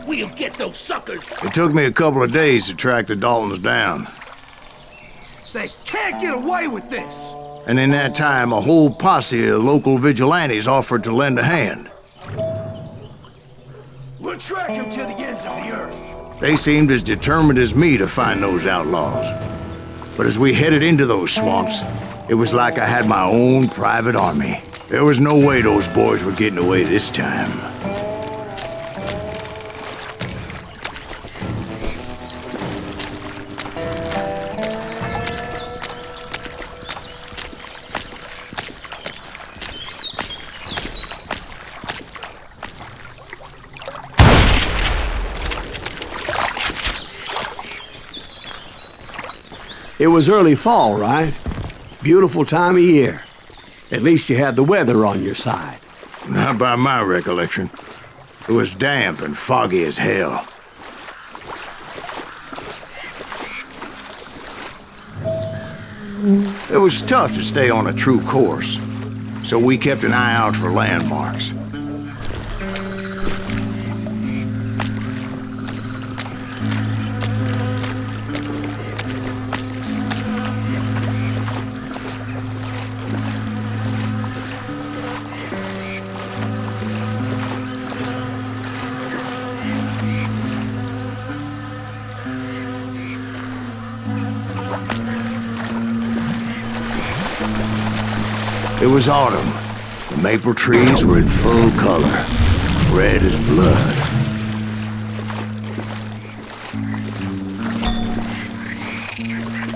We'll get those suckers! It took me a couple of days to track the Daltons down. They can't get away with this! And in that time, a whole posse of local vigilantes offered to lend a hand. We'll track him to the ends of the earth. They seemed as determined as me to find those outlaws. But as we headed into those swamps, it was like I had my own private army. There was no way those boys were getting away this time. It was early fall, right? Beautiful time of year. At least you had the weather on your side. Not by my recollection. It was damp and foggy as hell. It was tough to stay on a true course, so we kept an eye out for landmarks. It was autumn. The maple trees were in full color, red as blood.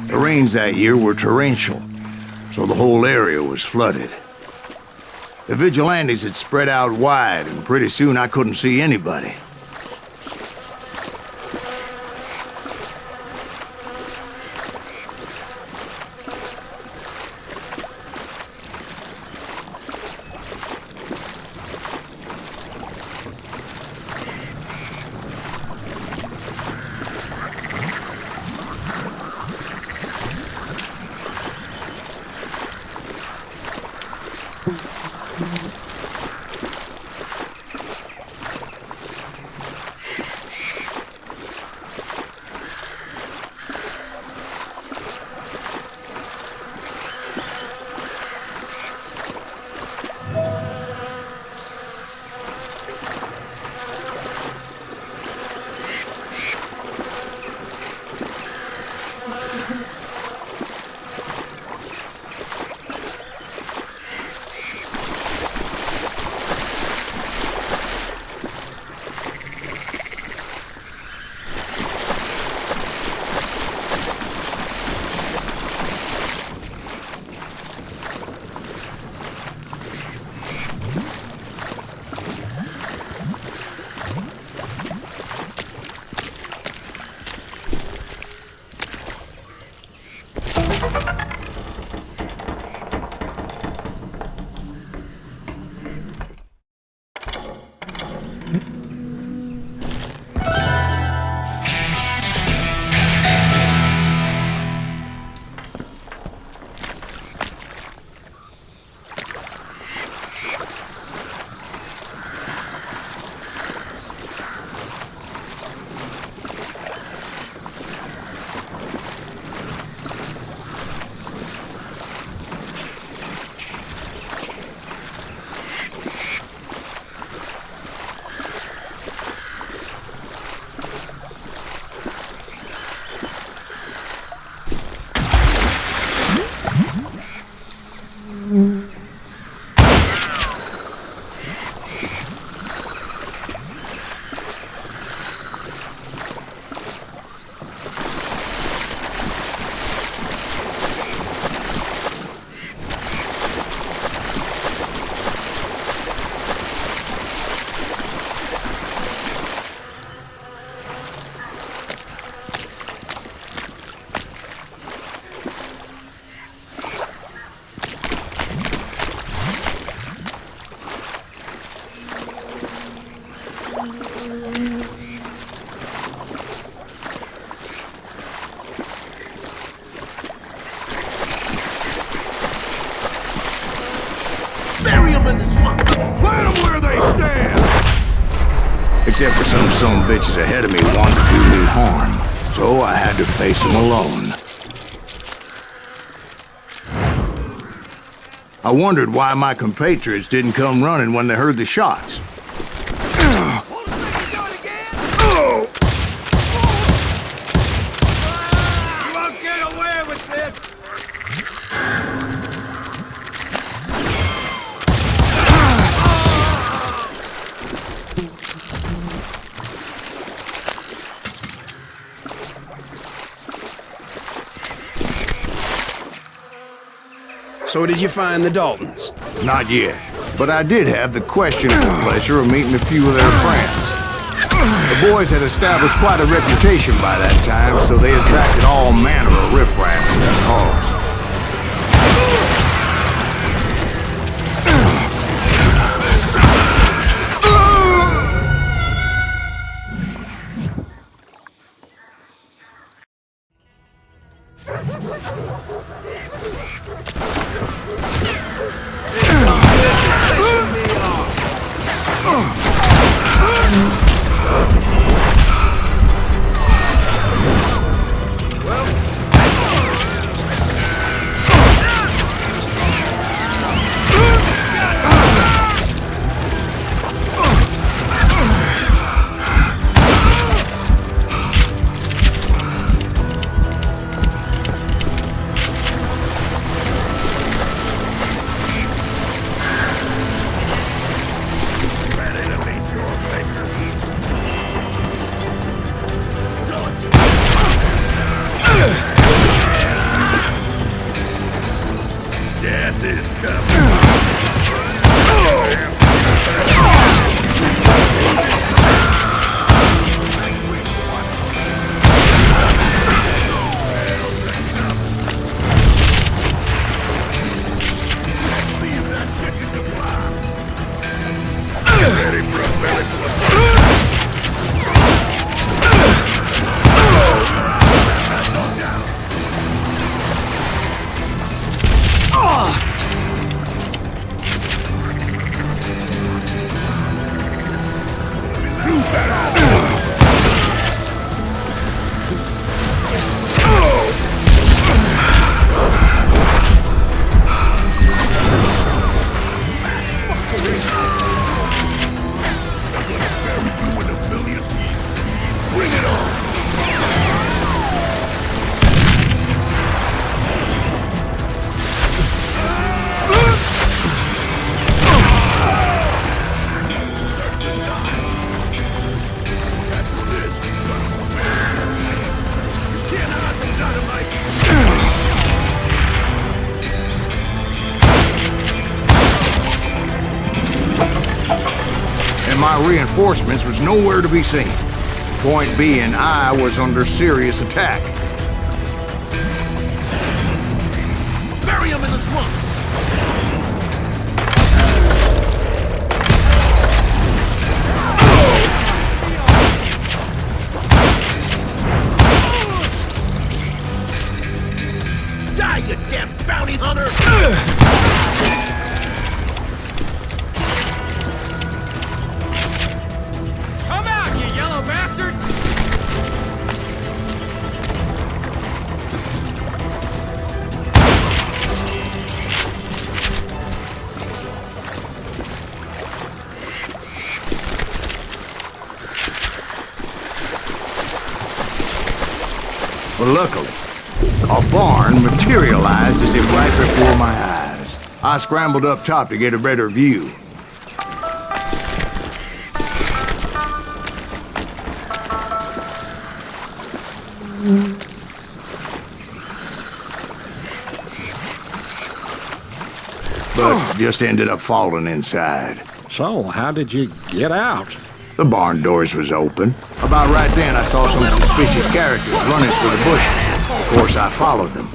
The rains that year were torrential, so the whole area was flooded. The vigilantes had spread out wide, and pretty soon I couldn't see anybody. except for some bitches ahead of me wanting to do me harm. So I had to face them alone. I wondered why my compatriots didn't come running when they heard the shots. So did you find the Daltons? Not yet, but I did have the questionable pleasure of meeting a few of their friends. The boys had established quite a reputation by that time, so they attracted all manner of riffraff to their cause. Reinforcements was nowhere to be seen. Point being, I was under serious attack. Bury him in the swamp! Die, you damn bounty hunter! But luckily, a barn materialized as if right before my eyes. I scrambled up top to get a better view. But just ended up falling inside. So, how did you get out? The barn doors was open. About right then, I saw some suspicious characters running through the bushes. Of course, I followed them.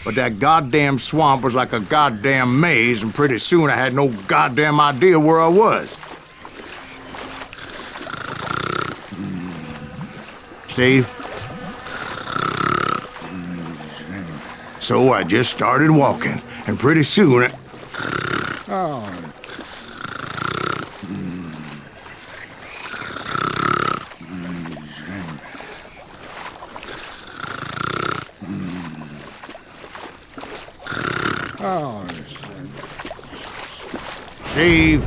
But that goddamn swamp was like a goddamn maze, and pretty soon I had no goddamn idea where I was. Steve? So I just started walking, and pretty soon Oh, Steve?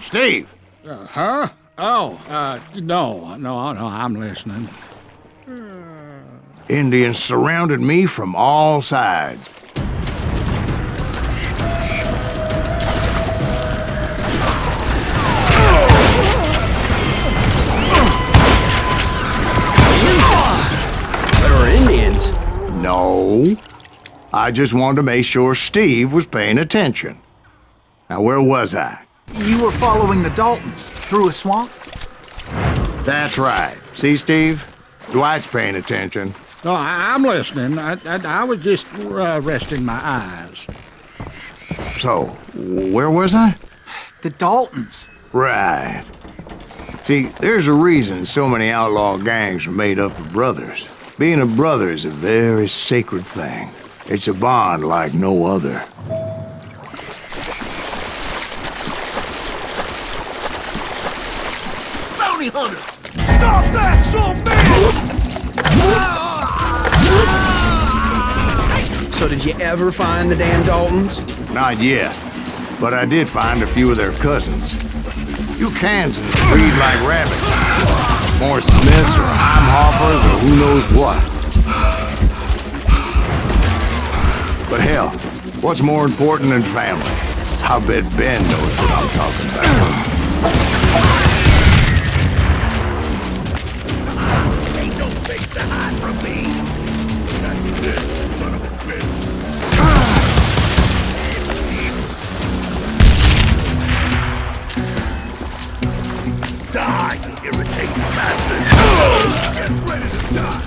Steve! huh? Oh, no, I'm listening. Indians surrounded me from all sides. There were Indians. No. I just wanted to make sure Steve was paying attention. Now, where was I? You were following the Daltons through a swamp? That's right. See, Steve? Dwight's paying attention. No, I'm listening. I was just resting my eyes. So, where was I? The Daltons. Right. See, there's a reason so many outlaw gangs are made up of brothers. Being a brother is a very sacred thing. It's a bond like no other. Bounty hunters! Stop that, son bitch! So did you ever find the damn Daltons? Not yet, but I did find a few of their cousins. You Kansans breed like rabbits. More Smiths or Heimhoffers or who knows what. But hell, what's more important than family? I bet Ben knows what I'm talking about. Ain't no face to hide from me! Son of a bitch! Die, you irritating bastard! Get ready to die!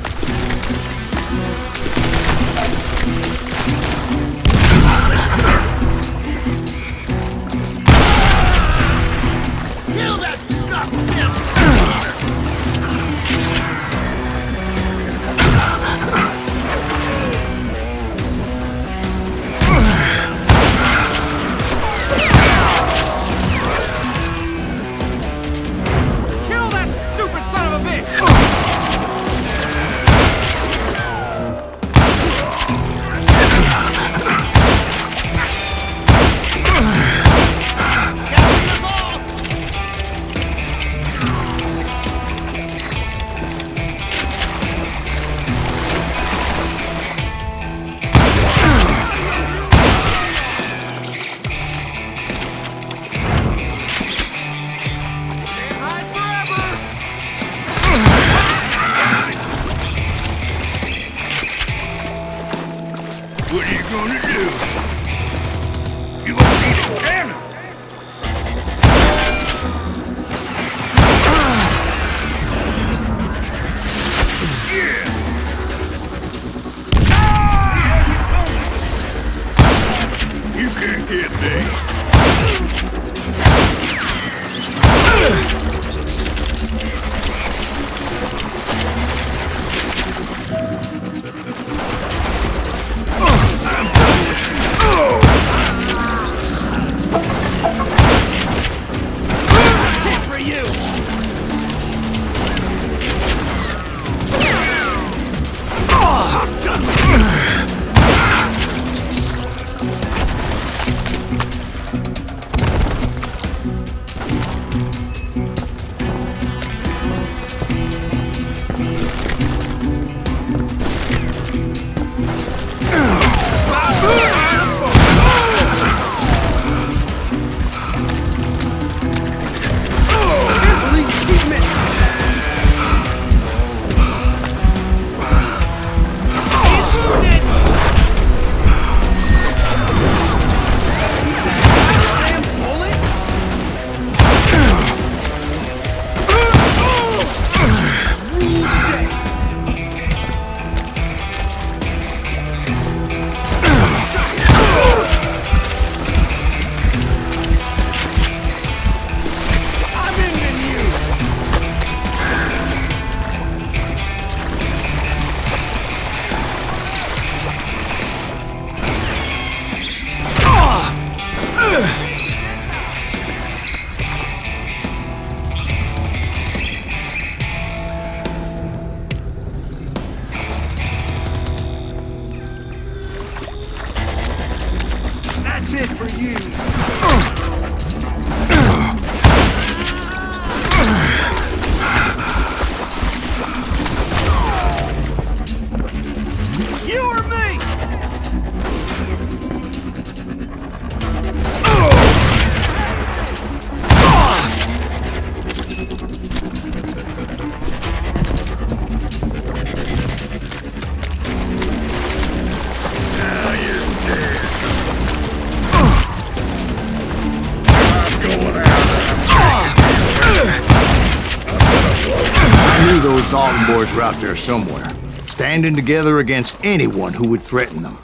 knew those Dalton boys were out there somewhere, standing together against anyone who would threaten them.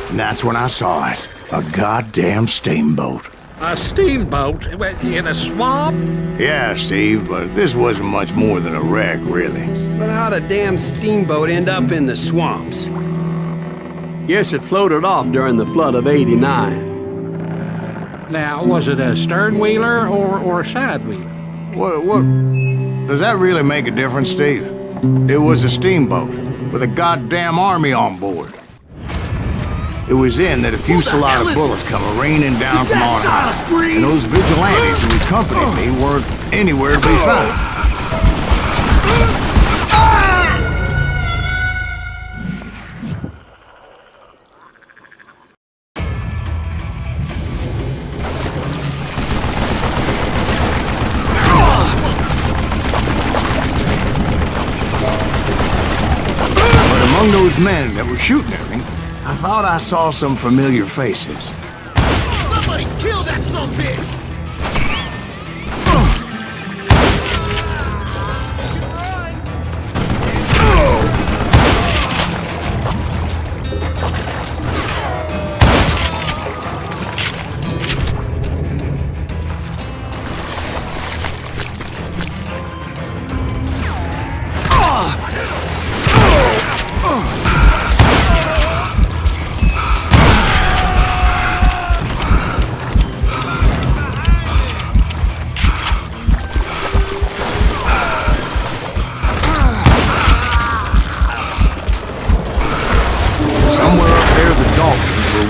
And that's when I saw it. A goddamn steamboat. A steamboat in a swamp? Yeah, Steve, but this wasn't much more than a wreck, really. But how'd a damn steamboat end up in the swamps? Guess it floated off during the flood of '89. Now, was it a stern wheeler or a side wheeler? What? Does that really make a difference, Steve? It was a steamboat with a goddamn army on board. It was then that a fusillade of bullets come raining down from on high, and those vigilantes who accompanied me weren't anywhere to be found. But among those men that were shooting at me, I thought I saw some familiar faces. Somebody kill that sumbitch!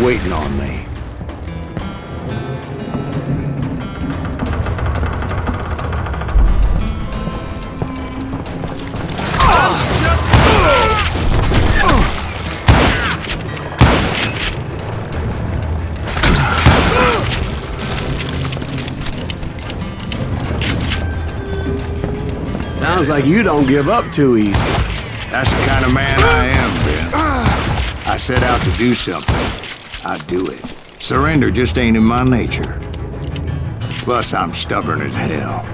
Waiting on me. Sounds like you don't give up too easy. That's the kind of man I am, Ben. I set out to do something. I do it. Surrender just ain't in my nature. Plus, I'm stubborn as hell.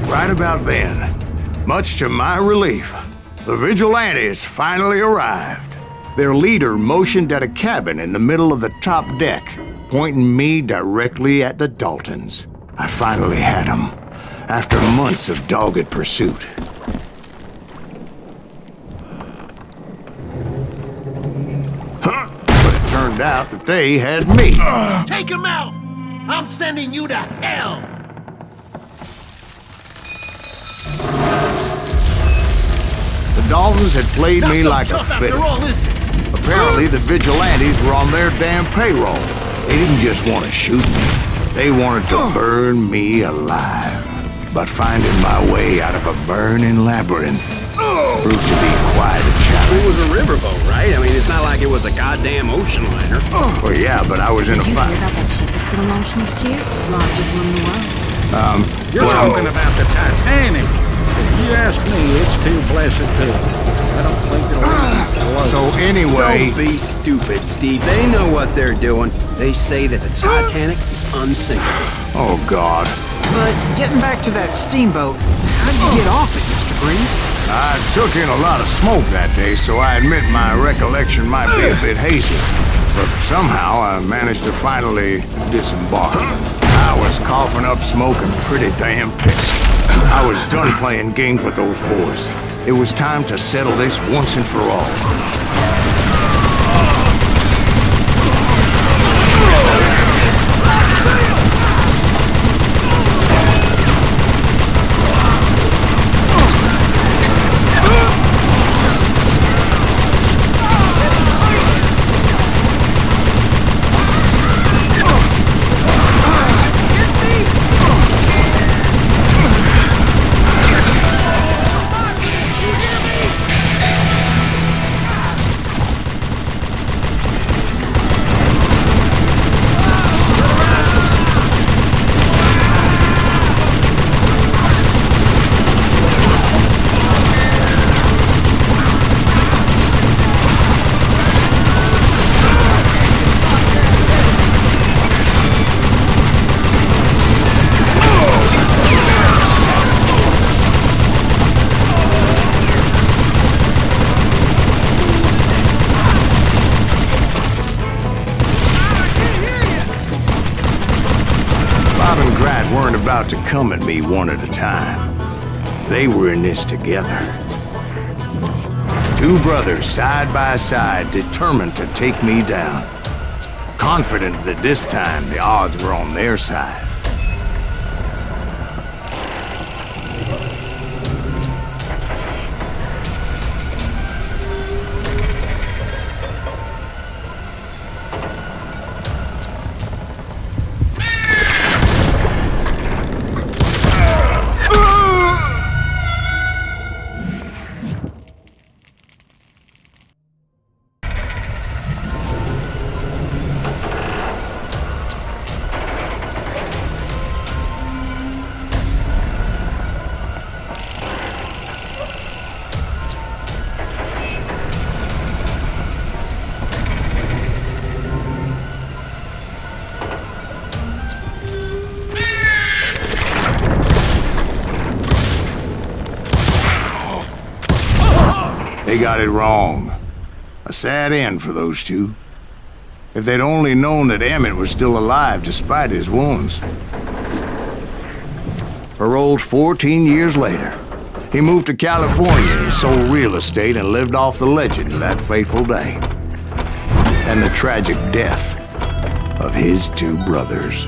Right about then, much to my relief, the vigilantes finally arrived. Their leader motioned at a cabin in the middle of the top deck, pointing me directly at the Daltons. I finally had them, after months of dogged pursuit. But it turned out that they had me. Take him out! I'm sending you to hell! The Daltons had played me like a fiddle. Apparently, the vigilantes were on their damn payroll. They didn't just want to shoot me. They wanted to burn me alive. But finding my way out of a burning labyrinth proved to be quite a challenge. It was a riverboat, right? I mean, it's not like it was a goddamn ocean liner. Well, yeah, but I was in a Did you fight. hear about that ship that's gonna launch next year? Largest one in the world. You're talking about the Titanic. If you ask me, it's too blessed big. I don't think it'll even float. So anyway... Don't be stupid, Steve. They know what they're doing. They say that the Titanic is unsinkable. Oh, God. But getting back to that steamboat, how did you get off it, Mr. Breeze? I took in a lot of smoke that day, so I admit my recollection might be a bit hazy. But somehow I managed to finally disembark. I was coughing up smoke and pretty damn pissed. I was done playing games with those boys. It was time to settle this once and for all. About to come at me one at a time. They were in this together. Two brothers side by side, determined to take me down. Confident that this time the odds were on their side. They got it wrong. A sad end for those two. If they'd only known that Emmett was still alive despite his wounds. Paroled 14 years later, he moved to California and sold real estate and lived off the legend of that fateful day. And the tragic death of his two brothers.